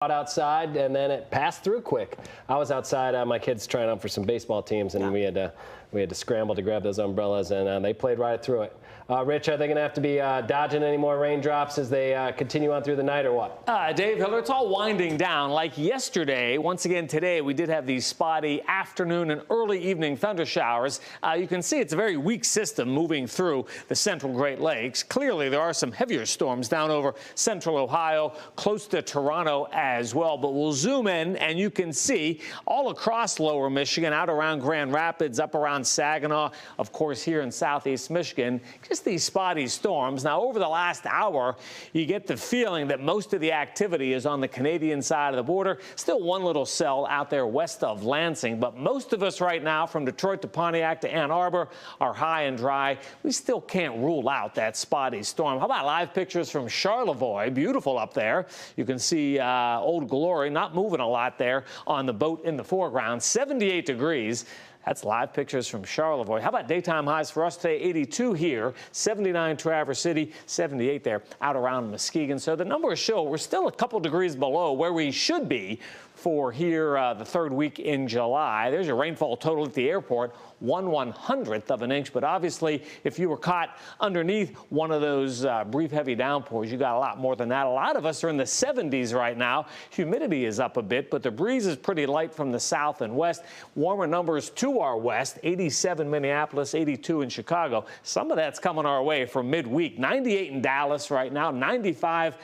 outside, and then it passed through quick. I was outside, my kids trying out for some baseball teams, and we had to scramble to grab those umbrellas, and they played right through it. Rich, are they going to have to be dodging any more raindrops as they continue on through the night, or what? Dave Hiller, it's all winding down. Like yesterday, once again today, we did have these spotty afternoon and early evening thunder showers. You can see it's a very weak system moving through the central Great Lakes. Clearly, there are some heavier storms down over central Ohio, close to Toronto as well. But we'll zoom in, and you can see all across lower Michigan, out around Grand Rapids, up around Saginaw, of course, here in southeast Michigan, just these spotty storms. Now, over the last hour, you get the feeling that most of the activity is on the Canadian side of the border. Still one little cell out there west of Lansing, but most of us right now, from Detroit to Pontiac to Ann Arbor, are high and dry. We still can't rule out that spotty storm. How about live pictures from Charlevoix? Beautiful up there. You can see Old Glory not moving a lot there on the boat in the foreground. 78 degrees. That's live pictures from Charlevoix. How about daytime highs for us today? 82 here, 79 Traverse City, 78 there out around Muskegon. So the numbers show we're still a couple degrees below where we should be for here the third week in July. There's your rainfall total at the airport, 1/100th of an inch. But obviously, if you were caught underneath one of those brief heavy downpours, you got a lot more than that. A lot of us are in the 70s right now. Humidity is up a bit, but the breeze is pretty light from the south and west. Warmer numbers to our west, 87 Minneapolis, 82 in Chicago. Some of that's coming our way from midweek. 98 in Dallas right now, 95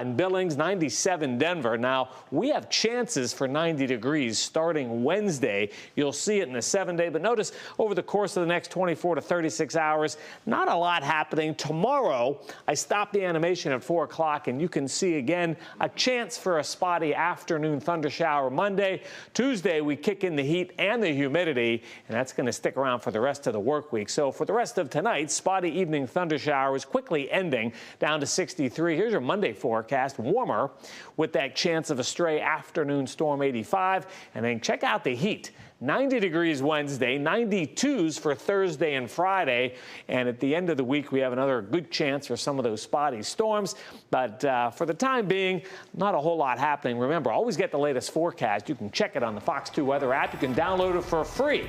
in Billings, 97 Denver. Now, we have chances for 90 degrees starting Wednesday. You'll see it in the 7-day, but notice over the course of the next 24 to 36 hours, not a lot happening. Tomorrow, I stopped the animation at 4 o'clock, and you can see again a chance for a spotty afternoon thunder shower Monday. Tuesday, we kick in the heat and the humidity, and that's going to stick around for the rest of the work week. So for the rest of tonight, spotty evening thunder showers quickly ending down to 63. Here's your Monday forecast, warmer with that chance of a stray afternoon storm, 85. And then check out the heat. 90 degrees Wednesday, 92s for Thursday and Friday. And at the end of the week, we have another good chance for some of those spotty storms. But for the time being, not a whole lot happening. Remember, always get the latest forecast. You can check it on the Fox 2 weather app. You can download it for free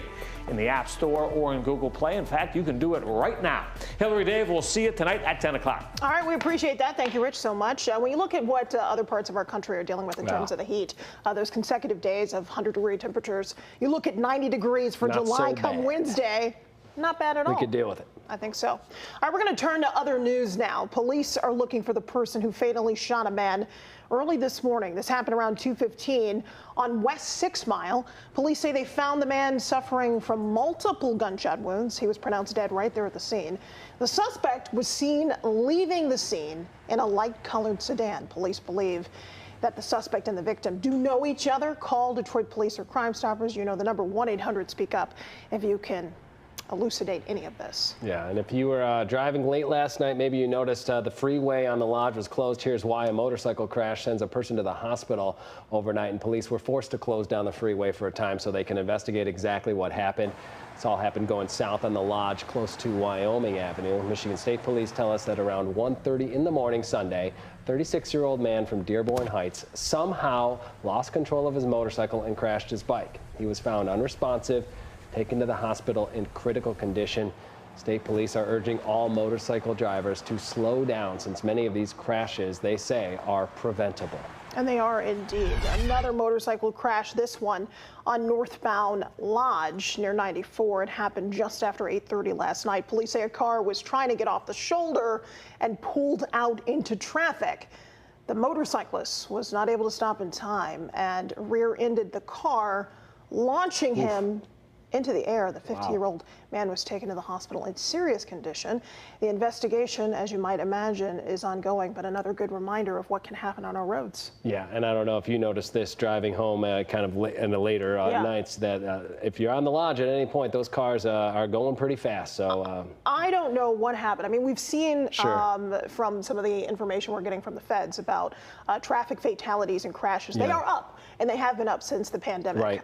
in the App Store or in Google Play. In fact, you can do it right now. Hillary, Dave, we'll see you tonight at 10 o'clock. All right, we appreciate that. Thank you, Rich, so much. When you look at what other parts of our country are dealing with in terms of the heat, those consecutive days of 100-degree temperatures, you look at 90 degrees for July come Wednesday, not bad at all. We could deal with it. I think so. All right, we're going to turn to other news now. Police are looking for the person who fatally shot a man early this morning. This happened around 2:15 on West 6 Mile. Police say they found the man suffering from multiple gunshot wounds. He was pronounced dead right there at the scene. The suspect was seen leaving the scene in a light-colored sedan. Police believe that the suspect and the victim do know each other. Call Detroit Police or Crime Stoppers. You know the number, 1-800-SPEAK-UP, if you can elucidate any of this. Yeah, and if you were driving late last night, maybe you noticed the freeway on the Lodge was closed. Here's why: a motorcycle crash sends a person to the hospital overnight, and police were forced to close down the freeway for a time so they can investigate exactly what happened. This all happened going south on the Lodge, close to Wyoming Avenue. Michigan State Police tell us that around 1:30 in the morning Sunday, 36-year-old man from Dearborn Heights somehow lost control of his motorcycle and crashed his bike. He was found unresponsive, taken to the hospital in critical condition. State police are urging all motorcycle drivers to slow down, since many of these crashes, they say, are preventable. And they are indeed. Another motorcycle crash, this one on northbound Lodge near 94. It happened just after 8:30 last night. Police say a car was trying to get off the shoulder and pulled out into traffic. The motorcyclist was not able to stop in time and rear-ended the car, launching him into the air. The 50-year-old man was taken to the hospital in serious condition. The investigation, as you might imagine, is ongoing, but another good reminder of what can happen on our roads. Yeah, and I don't know if you noticed this driving home kind of in the later nights, that if you're on the Lodge at any point, those cars are going pretty fast. So I don't don't know what happened. I mean, we've seen Sure. from some of the information we're getting from the feds about traffic fatalities and crashes. They are up, and they have been up since the pandemic. Right.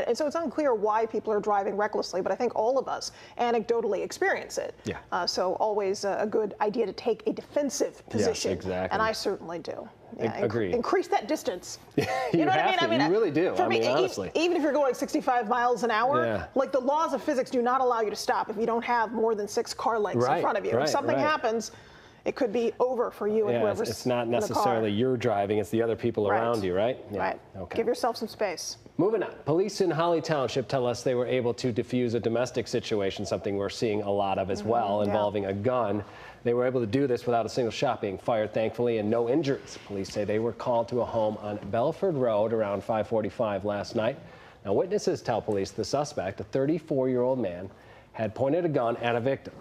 And so it's unclear why people are driving recklessly, but I think all of us anecdotally experience it. Yeah. So always a good idea to take a defensive position. Yes, exactly. And I certainly do. Yeah, Agree. Increase that distance. You know what have I mean? to. You really do. For I me, mean, honestly. even if you're going 65 miles an hour, Yeah. like the laws of physics do not allow you to stop if you don't have more than 6 car lengths in front of you. If something happens, it could be over for you and whoever's it's not in the necessarily car. you're driving, it's the other people around you, right? Yeah. Right. Okay. Give yourself some space. Moving on. Police in Holly Township tell us they were able to defuse a domestic situation, something we're seeing a lot of as well, involving a gun. They were able to do this without a single shot being fired, thankfully, and no injuries. Police say they were called to a home on Belford Road around 5:45 last night. Now, witnesses tell police the suspect, a 34-year-old man, had pointed a gun at a victim.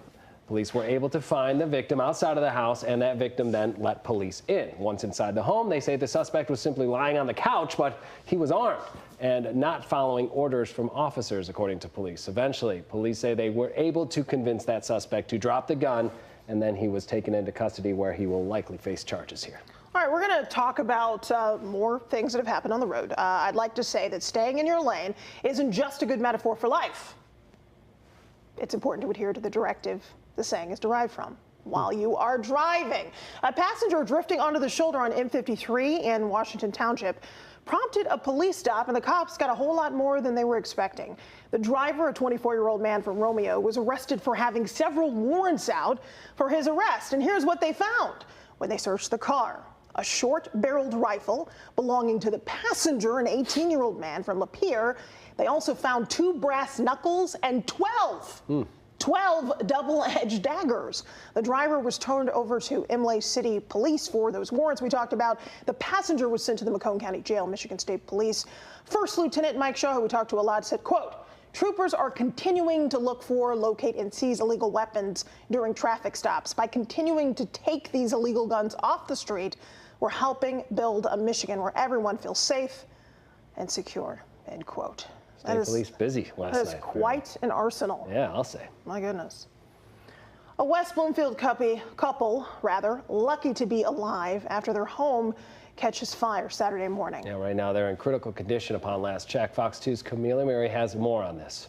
Police were able to find the victim outside of the house, and that victim then let police in. Once inside the home, they say the suspect was simply lying on the couch, but he was armed and not following orders from officers, according to police. Eventually, police say they were able to convince that suspect to drop the gun, and then he was taken into custody where he will likely face charges here. All right, we're going to talk about more things that have happened on the road. I'd like to say that staying in your lane isn't just a good metaphor for life. It's important to adhere to the directive the saying is derived from while you are driving. A passenger drifting onto the shoulder on M53 in Washington Township prompted a police stop, and the cops got a whole lot more than they were expecting. The driver, a 24-year-old man from Romeo, was arrested for having several warrants out for his arrest. And here's what they found when they searched the car. A short-barreled rifle belonging to the passenger, an 18-year-old man from Lapeer. They also found 2 brass knuckles and 12 double-edged daggers. The driver was turned over to Imlay City Police for those warrants we talked about. The passenger was sent to the Macomb County Jail. Michigan State Police First Lieutenant Mike Shaw, who we talked to a lot, said, quote, "Troopers are continuing to look for, locate, and seize illegal weapons during traffic stops. By continuing to take these illegal guns off the street, we're helping build a Michigan where everyone feels safe and secure," end quote. State Police busy last night. That is quite an arsenal. Yeah, I'll say. My goodness. A West Bloomfield couple, lucky to be alive after their home catches fire Saturday morning. Yeah, right now they're in critical condition upon last check. Fox 2's Camila Mary has more on this.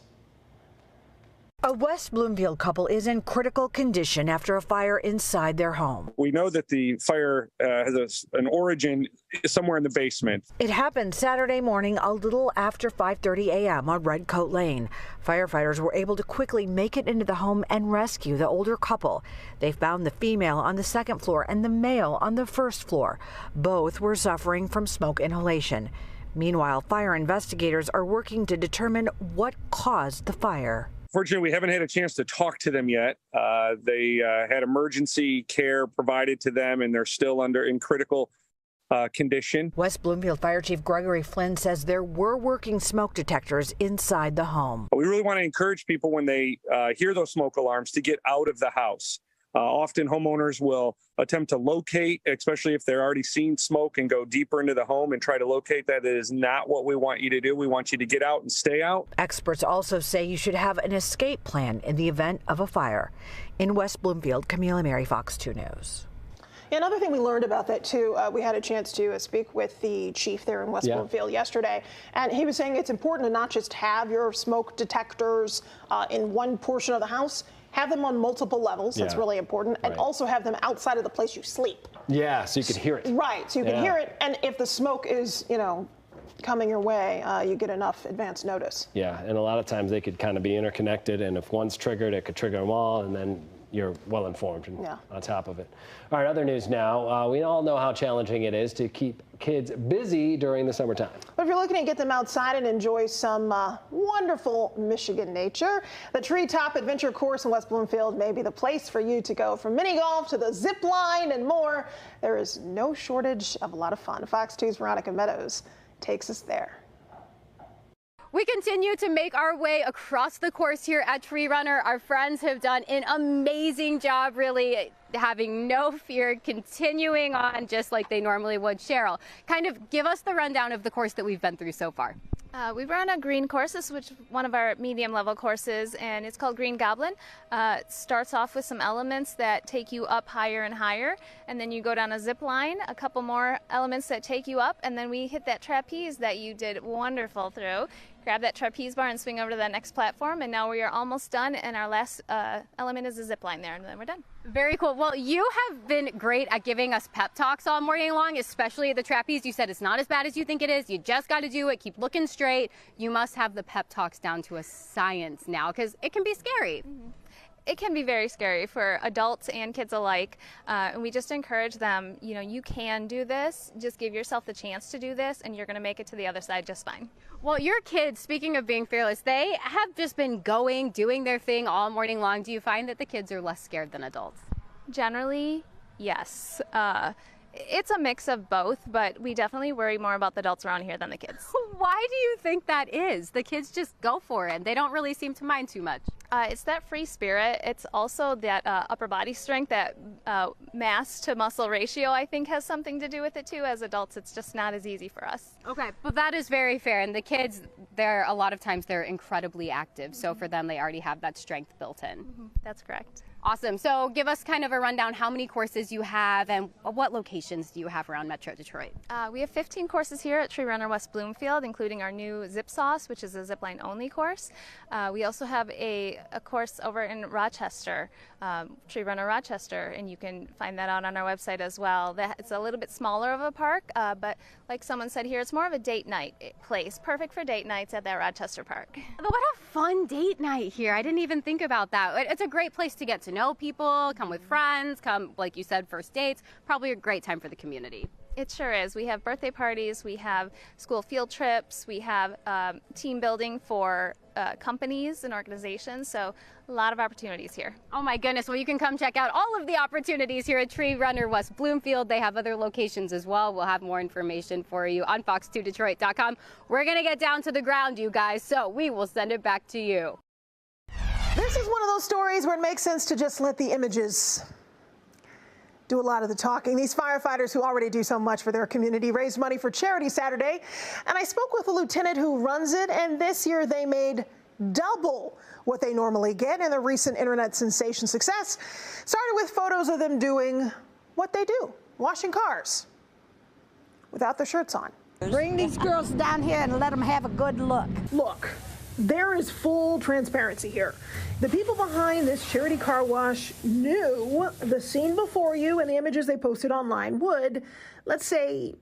A West Bloomfield couple is in critical condition after a fire inside their home. We know that the fire has an origin somewhere in the basement. It happened Saturday morning a little after 5:30 a.m. on Red Coat Lane. Firefighters were able to quickly make it into the home and rescue the older couple. They found the female on the second floor and the male on the first floor. Both were suffering from smoke inhalation. Meanwhile, fire investigators are working to determine what caused the fire. Fortunately, we haven't had a chance to talk to them yet. They had emergency care provided to them, and they're still in critical condition. West Bloomfield Fire Chief Gregory Flynn says there were working smoke detectors inside the home. We really want to encourage people when they hear those smoke alarms to get out of the house. Often homeowners will attempt to locate, especially if they're already seeing smoke, and go deeper into the home and try to locate that. It is not what we want you to do. We want you to get out and stay out. Experts also say you should have an escape plan in the event of a fire. In West Bloomfield, Camila Mary, Fox 2 News. Another thing we learned about that, too, we had a chance to speak with the chief there in West Bloomfield yesterday, and he was saying it's important to not just have your smoke detectors in one portion of the house. Have them on multiple levels. That's really important. And also have them outside of the place you sleep. Yeah, so you can hear it. Right, so you can hear it. And if the smoke is, coming your way, you get enough advance notice. Yeah, and a lot of times they could kind of be interconnected, and if one's triggered, it could trigger them all, and then you're well informed and on top of it. All right, other news now. We all know how challenging it is to keep kids busy during the summertime. But if you're looking to get them outside and enjoy some wonderful Michigan nature, the Treetop Adventure Course in West Bloomfield may be the place for you to go. From mini golf to the zip line and more, there is no shortage of a lot of fun. Fox 2's Veronica Meadows takes us there. We continue to make our way across the course here at Tree Runner. Our friends have done an amazing job, really having no fear, continuing on just like they normally would. Cheryl, kind of give us the rundown of the course that we've been through so far. We run a green course, this is one of our medium level courses, and it's called Green Goblin. It starts off with some elements that take you up higher and higher, and then you go down a zip line, a couple more elements that take you up, and then we hit that trapeze that you did wonderful through. Grab that trapeze bar and swing over to that next platform, and now we are almost done, and our last element is a zip line there, and then we're done. Very cool. Well, you have been great at giving us pep talks all morning long, especially the trapeze. You said it's not as bad as you think it is. You just got to do it. Keep looking straight. You must have the pep talks down to a science now, because it can be scary. Mm-hmm. It can be very scary for adults and kids alike, and we just encourage them, you know, you can do this, just give yourself the chance to do this, and you're going to make it to the other side just fine. Well, your kids, speaking of being fearless, they have just been doing their thing all morning long. Do you find that the kids are less scared than adults? Generally, yes. It's a mix of both, but we definitely worry more about the adults around here than the kids. Why do you think that is? The kids just go for it. They don't really seem to mind too much. It's that free spirit. It's also that upper body strength, that mass to muscle ratio, I think has something to do with it too. As adults, it's just not as easy for us. Okay, but that is very fair. And the kids, a lot of times they're incredibly active. So for them, they already have that strength built in. Mm-hmm. That's correct. Awesome. So give us kind of a rundown how many courses you have and what locations do you have around Metro Detroit? We have 15 courses here at Tree Runner West Bloomfield, including our new Zip Sauce, which is a zipline only course. We also have a course over in Rochester, Tree Runner Rochester, and you can find that out on our website as well. It's a little bit smaller of a park, but like someone said here, it's more of a date night place, perfect for date nights at that Rochester Park. What a fun date night here. I didn't even think about that. It's a great place to get to know people, come with friends, come, like you said, first dates. Probably a great time for the community. It sure is. We have birthday parties, we have school field trips, we have team building for companies and organizations, so a lot of opportunities here. Oh my goodness, well you can come check out all of the opportunities here at Tree Runner West Bloomfield. They have other locations as well. We'll have more information for you on fox2detroit.com. We're going to get down to the ground, you guys, so we will send it back to you. This is one of those stories where it makes sense to just let the images do a lot of the talking. These firefighters who already do so much for their community raised money for charity Saturday, and I spoke with a lieutenant who runs it, and this year they made double what they normally get in their recent internet sensation success. Started with photos of them doing what they do, washing cars without their shirts on. Bring these girls down here and let them have a good look. Look, there is full transparency here. The people behind this charity car wash knew the scene before you and the images they posted online would, let's say,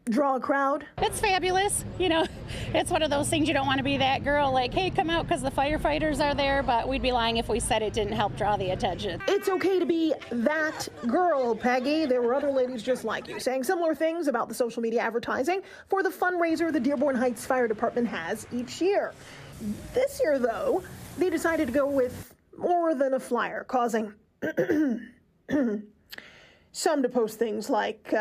draw a crowd. It's fabulous. You know, it's one of those things you don't want to be that girl like, hey, come out because the firefighters are there, but we'd be lying if we said it didn't help draw the attention. It's okay to be that girl, Peggy. There were other ladies just like you saying similar things about the social media advertising for the fundraiser the Dearborn Heights Fire Department has each year. This year, though, they decided to go with more than a flyer, causing some to post things like,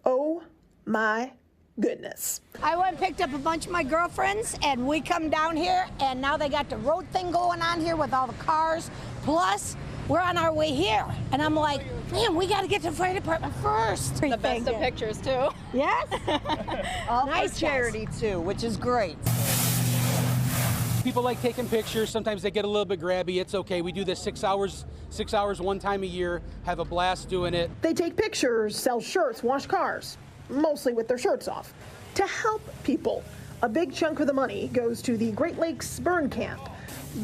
oh my goodness. I went and picked up a bunch of my girlfriends, and we come down here, and now they got the road thing going on here with all the cars. Plus, we're on our way here. And I'm like, man, we got to get to the fire department first. The best of pictures, too. Yes. All Nice, for charity, too, which is great. People like taking pictures. Sometimes they get a little bit grabby. It's okay. We do this 6 hours one time a year, have a blast doing it. They take pictures, sell shirts, wash cars, mostly with their shirts off, to help people. A big chunk of the money goes to the Great Lakes Burn Camp.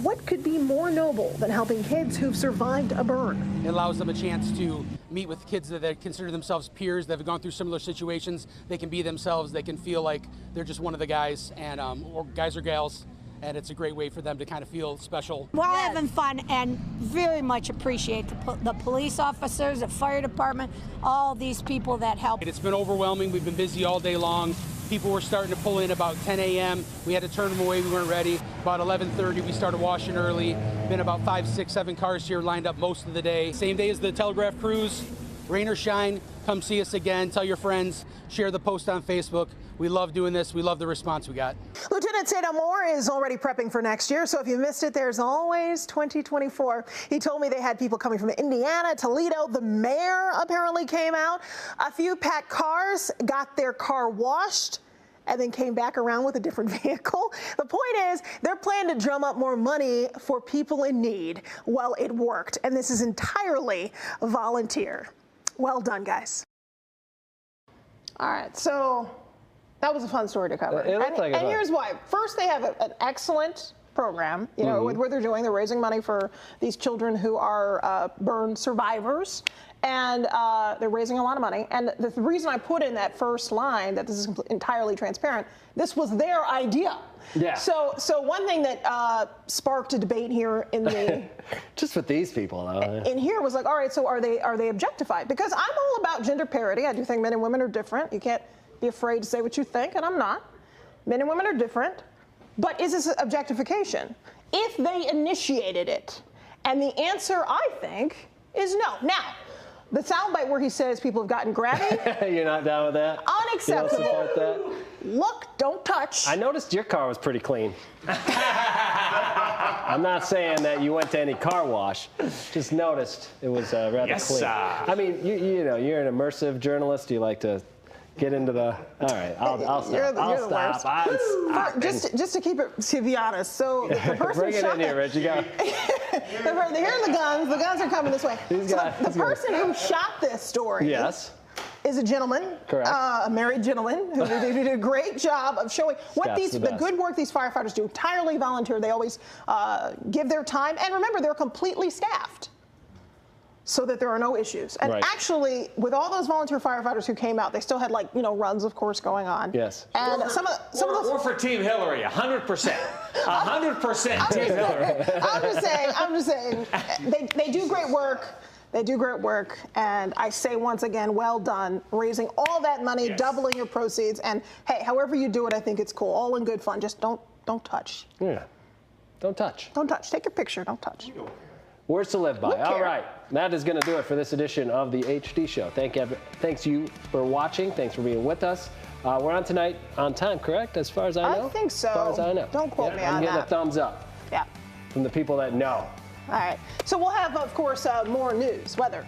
What could be more noble than helping kids who've survived a burn? It allows them a chance to meet with kids that they consider themselves peers, that have gone through similar situations. They can be themselves. They can feel like they're just one of the guys, and or guys or gals. And it's a great way for them to kind of feel special. We're all having fun and very much appreciate the police officers, the fire department, all these people that help. It's been overwhelming. We've been busy all day long. People were starting to pull in about 10 a.m. We had to turn them away. We weren't ready. About 11:30, we started washing early. Been about 5, 6, 7 cars here lined up most of the day. Same day as the Telegraph Cruise. Rain or shine, come see us again. Tell your friends. Share the post on Facebook. We love doing this. We love the response we got. Lieutenant Sadam Moore is already prepping for next year, so if you missed it, there's always 2024. He told me they had people coming from Indiana, Toledo. The mayor apparently came out. A few packed cars got their car washed and then came back around with a different vehicle. The point is, they're planning to drum up more money for people in need. Well, it worked, and this is entirely volunteer. Well done, guys. All right, so that was a fun story to cover. It looked like and here's why. First, they have an excellent program, you know, what they're doing. They're raising money for these children who are burn survivors. And they're raising a lot of money. And the reason I put in that first line that this is entirely transparent, this was their idea. Yeah. So one thing that sparked a debate here in the just with these people, though. in here was like, all right, so are they objectified? Because I'm all about gender parity. I do think men and women are different. You can't be afraid to say what you think, and I'm not. Men and women are different. But is this objectification? If they initiated it, and the answer, I think, is no. Now, the soundbite where he says people have gotten grabby. You're not down with that? Unacceptable. You don't support that? Look, don't touch. I noticed your car was pretty clean. I'm not saying that you went to any car wash. Just noticed it was rather clean. I mean, you know, you're an immersive journalist. You like to get into the. All right, I'll stop. You're the worst. Just to keep it, to be honest. So the person bring it in here, Rich. You got. Here are the guns. The guns are coming this way. The person who shot this story. Yes. Is a gentleman, correct? A married gentleman who did a great job of showing what the good work these firefighters do. Entirely volunteer. They always give their time, and remember, they're completely staffed, so that there are no issues. And actually, with all those volunteer firefighters who came out, they still had runs, of course, going on. Yes. And some of those. Or for Team Hillary, 100%. 100% Team Hillary. I'm just saying, they do great work. They do great work, and I say once again, well done, raising all that money, doubling your proceeds, and hey, however you do it, I think it's cool, all in good fun. Just don't touch. Yeah, don't touch. Don't touch. Take your picture. Don't touch. Words to live by. All right, that is going to do it for this edition of the HD Show. Thanks you for watching. Thanks for being with us. We're on tonight on time, correct? As far as I know. I think so. As far as I know. Don't quote me on that. I'm getting a thumbs up. Yeah. From the people that know. All right. So we'll have, of course, more news, weather,